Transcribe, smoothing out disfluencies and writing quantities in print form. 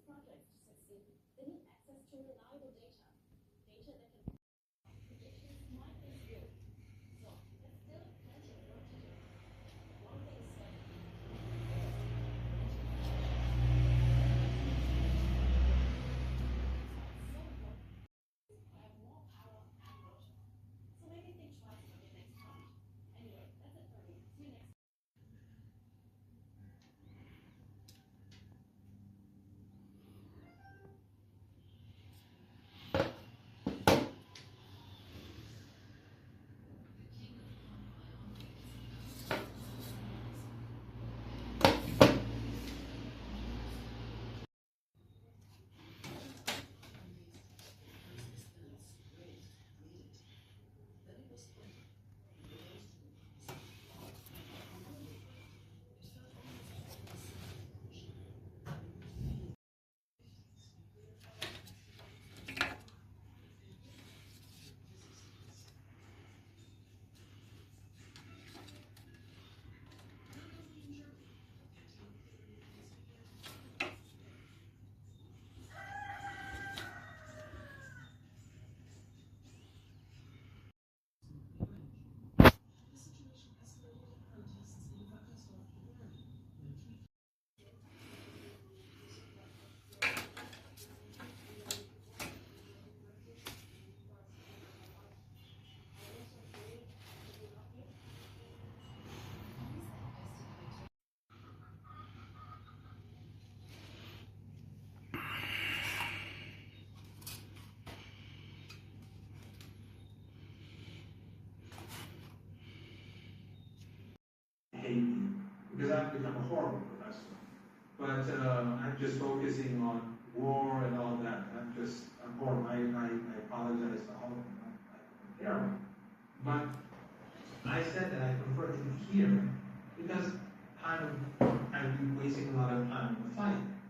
projects to succeed, they need access to reliable data. Data that can predictions might be good. So there's still plenty of work to do. One thing is certain. So important. I have more power and motion. So maybe think twice about your next project. Anyway, that's it for me. See you next time. hate me because I've become a horrible professor. But I'm just focusing on war and all that. I'm horrible. I apologize to all of them. I'm terrible. But I said that I prefer to be here because I've been wasting a lot of time in the fight.